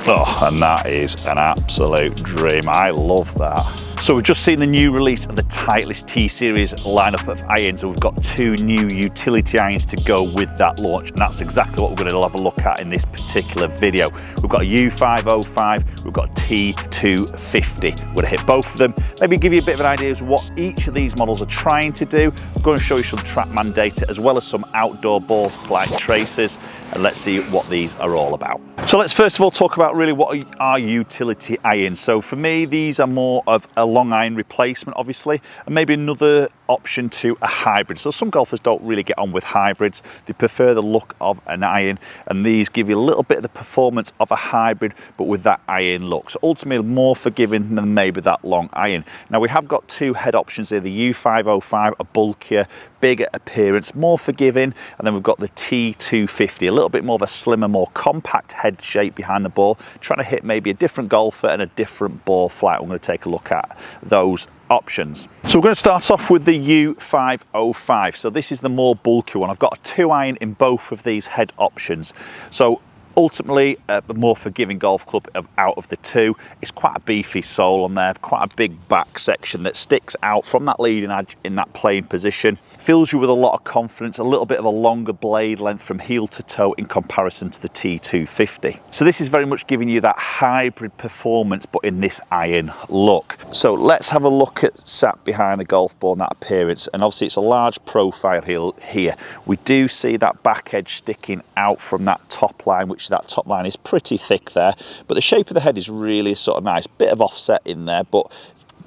Oh, and that is an absolute dream. I love that. So we've just seen the new release of the Titleist T-Series lineup of irons, and we've got 2 new utility irons to go with that launch, and that's exactly what we're going to have a look at in this particular video. We've got a U505, we've got a T250. We're going to hit both of them, maybe give you a bit of an idea of what each of these models are trying to do. I'm going to show you some TrackMan data as well as some outdoor ball flight traces, and let's see what these are all about. So let's first of all talk about really what are utility irons. So for me, these are more of a long iron replacement, obviously, and maybe another option to a hybrid. So some golfers don't really get on with hybrids. They prefer the look of an iron, and these give you a little bit of the performance of a hybrid, but with that iron look. So ultimately more forgiving than maybe that long iron. Now we have got 2 head options here, the U505, a bulkier, bigger appearance, more forgiving, and then we've got the T250, a little bit more of a slimmer, more compact head shape behind the ball, trying to hit maybe a different golfer and a different ball flight. We're going to take a look at those options. So we're going to start off with the U505. So this is the more bulky one. I've got a 2 iron in both of these head options. So ultimately, a more forgiving golf club out of the 2. It's quite a beefy sole on there, quite a big back section that sticks out from that leading edge in that playing position. Fills you with a lot of confidence, a little bit of a longer blade length from heel to toe in comparison to the T250. So this is very much giving you that hybrid performance, but in this iron look. So let's have a look at sat behind the golf ball and that appearance. And obviously it's a large profile here. We do see that back edge sticking out from that top line, which that top line is pretty thick there, but the shape of the head is really sort of nice, bit of offset in there, but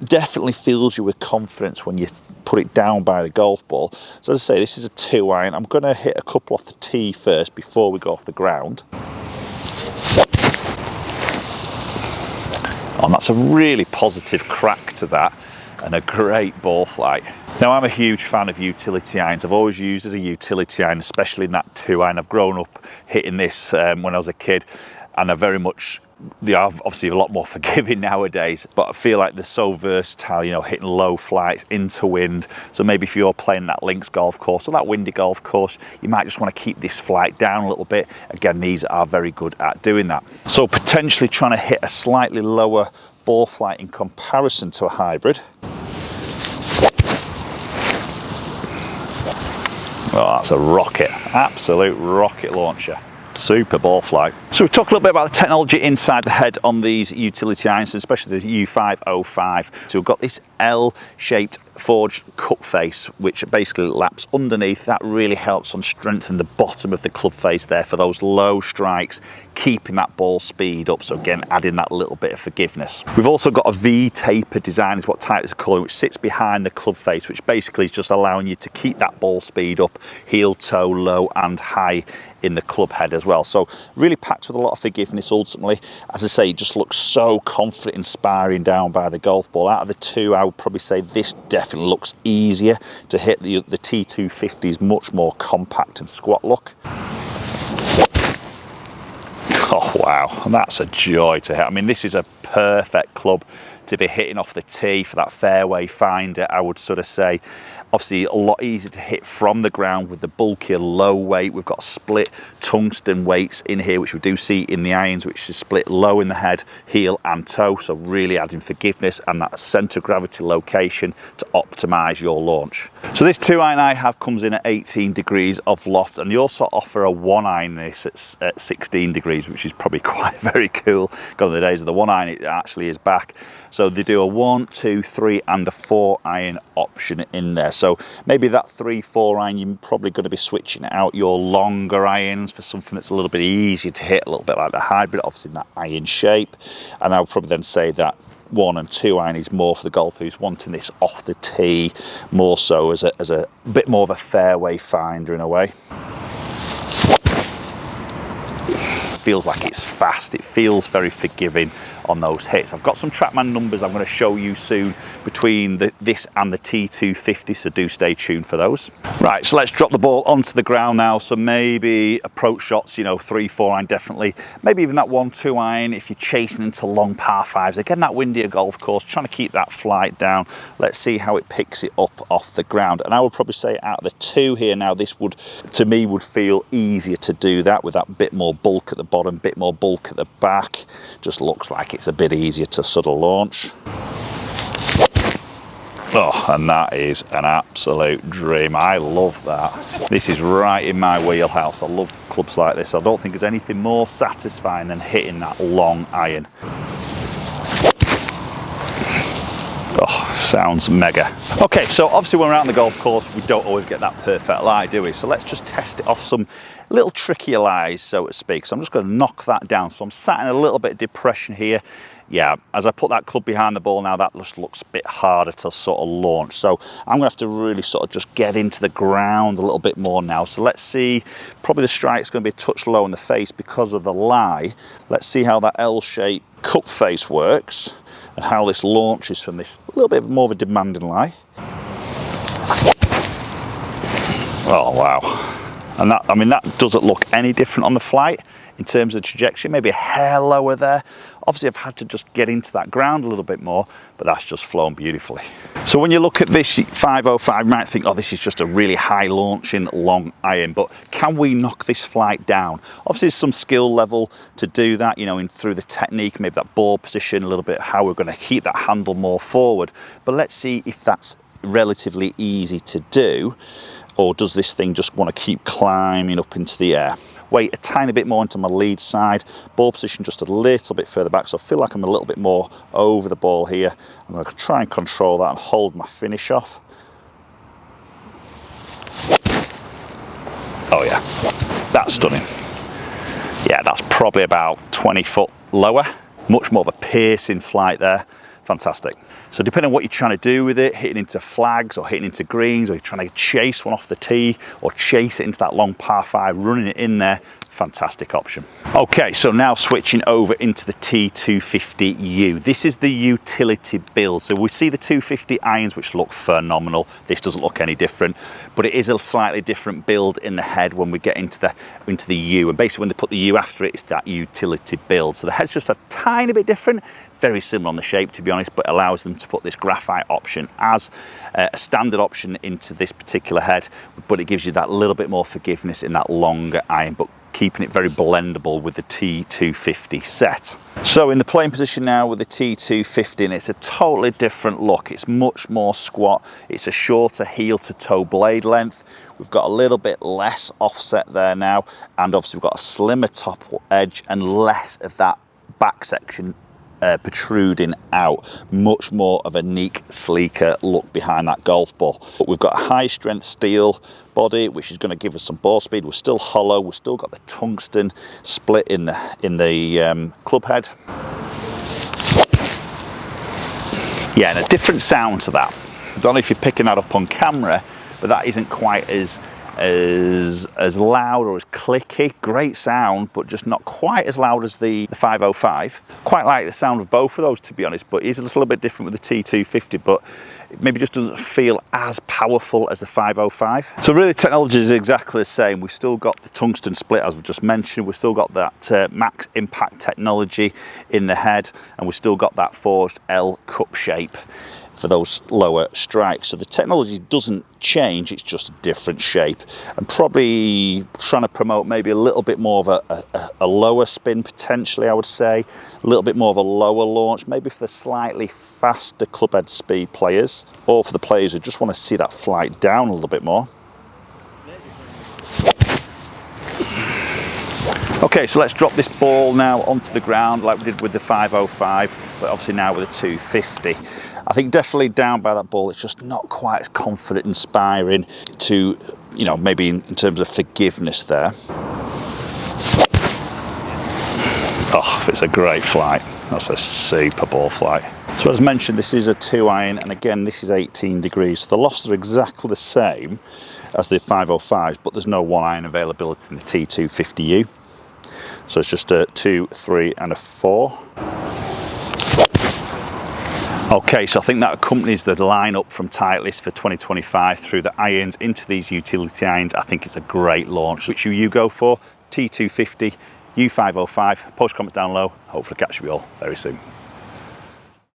definitely fills you with confidence when you put it down by the golf ball. So as I say, this is a 2 iron. I'm going to hit a couple off the tee first before we go off the ground. And that's a really positive crack to that and a great ball flight. Now I'm a huge fan of utility irons. I've always used it as a utility iron, especially in that 2 iron. I've grown up hitting this when I was a kid, and I very much, they are obviously a lot more forgiving nowadays, but I feel like they're so versatile, you know, hitting low flights into wind. So maybe if you're playing that links golf course or that windy golf course, you might just want to keep this flight down a little bit. Again, these are very good at doing that. So potentially trying to hit a slightly lower ball flight in comparison to a hybrid. Oh, that's a rocket, absolute rocket launcher. Super ball flight. So we've talked a little bit about the technology inside the head on these utility irons, especially the U505. So we've got this L-shaped forged cup face, which basically laps underneath. That really helps on strengthening the bottom of the club face there for those low strikes, keeping that ball speed up. So again, adding that little bit of forgiveness. We've also got a V-taper design, is what Titleist are calling, which sits behind the club face, which basically is just allowing you to keep that ball speed up, heel, toe, low and high in the club head as well. So really packed with a lot of forgiveness ultimately. As I say, it just looks so confident, inspiring down by the golf ball. Out of the 2, I would probably say this definitely looks easier to hit. The T250 is much more compact and squat look. Oh wow, and that's a joy to hit. I mean, this is a perfect club to be hitting off the tee for that fairway finder, I would sort of say. Obviously a lot easier to hit from the ground with the bulkier low weight. We've got split tungsten weights in here, which we do see in the irons, which is split low in the head, heel and toe. So really adding forgiveness and that center of gravity location to optimize your launch. So this 2 iron I have comes in at 18 degrees of loft, and they also offer a 1 iron this at 16 degrees, which is probably quite very cool. Gone the days of the 1 iron, it actually is back. So they do a 1, 2, 3 and a 4 iron option in there. So maybe that 3, 4 iron, you're probably going to be switching out your longer irons for something that's a little bit easier to hit, a little bit like the hybrid, obviously in that iron shape. And I would probably then say that 1 and 2 iron is more for the golfer who's wanting this off the tee, more so as a bit more of a fairway finder in a way. Feels like it's fast, it feels very forgiving on those hits. I've got some TrackMan numbers I'm going to show you soon between this and the T250, so do stay tuned for those. Right, so let's drop the ball onto the ground now. So maybe approach shots, you know, 3-4 iron definitely, maybe even that 1-2 iron if you're chasing into long par 5s. Again, that windier golf course, trying to keep that flight down. Let's see how it picks it up off the ground. And I would probably say out of the two here now, this would, to me, would feel easier to do that with that bit more bulk at the bottom, bit more bulk at the back. Just looks like it's a bit easier to sort of launch. Oh, and that is an absolute dream. I love that. This is right in my wheelhouse. I love clubs like this. I don't think there's anything more satisfying than hitting that long iron. Oh, sounds mega. Okay, so obviously when we're out on the golf course, we don't always get that perfect lie, do we? So let's just test it off some little trickier lies, so to speak. So I'm just going to knock that down. So I'm sat in a little bit of depression here. Yeah, as I put that club behind the ball now, that just looks a bit harder to sort of launch. So I'm going to have to really sort of just get into the ground a little bit more now. So let's see, probably the strike's going to be a touch low in the face because of the lie. Let's see how that L-shaped cup face works and how this launches from this a little bit more of a demanding lie. Oh, wow. And that, I mean, that doesn't look any different on the flight in terms of trajectory, maybe a hair lower there. Obviously I've had to just get into that ground a little bit more, but that's just flown beautifully. So when you look at this 505, you might think, oh, this is just a really high launching long iron, but can we knock this flight down? Obviously there's some skill level to do that, you know, through the technique, maybe that ball position, a little bit how we're going to keep that handle more forward. But let's see if that's relatively easy to do, or does this thing just want to keep climbing up into the air? Weight a tiny bit more into my lead side, ball position just a little bit further back, so I feel like I'm a little bit more over the ball here. I'm going to try and control that and hold my finish off. Oh yeah, that's stunning. Yeah, that's probably about 20 foot lower, much more of a piercing flight there. Fantastic. So depending on what you're trying to do with it, hitting into flags or hitting into greens, or you're trying to chase one off the tee or chase it into that long par 5, running it in there, fantastic option. Okay, so now switching over into the T250U. This is the utility build. So we see the 250 irons, which look phenomenal. This doesn't look any different, but it is a slightly different build in the head when we get into the U. And basically when they put the U after it, it's that utility build. So the head's just a tiny bit different. Very similar on the shape, to be honest, but allows them to put this graphite option as a standard option into this particular head, but it gives you that little bit more forgiveness in that longer iron, but keeping it very blendable with the T250 set. So in the playing position now with the T250, and it's a totally different look. It's much more squat. It's a shorter heel to toe blade length. We've got a little bit less offset there now, and obviously we've got a slimmer top edge and less of that back section protruding out. Much more of a neat, sleeker look behind that golf ball. But we've got a high strength steel body, which is going to give us some ball speed. We're still hollow. We've still got the tungsten split in the club head. Yeah, and a different sound to that. I don't know if you're picking that up on camera, but that isn't quite as loud or as clicky. Great sound, but just not quite as loud as the 505. Quite like the sound of both of those, to be honest, but it is a little bit different with the T250, but it maybe just doesn't feel as powerful as the 505. So really, technology is exactly the same. We've still got the tungsten split, as we've just mentioned. We've still got that max impact technology in the head, and we've still got that forged L cup shape for those lower strikes. So the technology doesn't change, it's just a different shape, and probably trying to promote maybe a little bit more of a lower spin potentially, I would say, a little bit more of a lower launch, maybe for the slightly faster clubhead speed players, or for the players who just want to see that flight down a little bit more. Okay, so let's drop this ball now onto the ground like we did with the 505, but obviously now with the 250. I think definitely down by that ball, it's just not quite as confident, inspiring to, you know, maybe in terms of forgiveness there. Oh, it's a great flight. That's a super ball flight. So as mentioned, this is a 2 iron, and again, this is 18 degrees. So the lofts are exactly the same as the 505s, but there's no 1 iron availability in the T250U. So it's just a 2, 3 and a 4. Okay, so I think that accompanies the lineup from Titleist for 2025 through the irons into these utility irons. I think it's a great launch. Which you go for? T250, U505. Post comments down below. Hopefully catch you all very soon.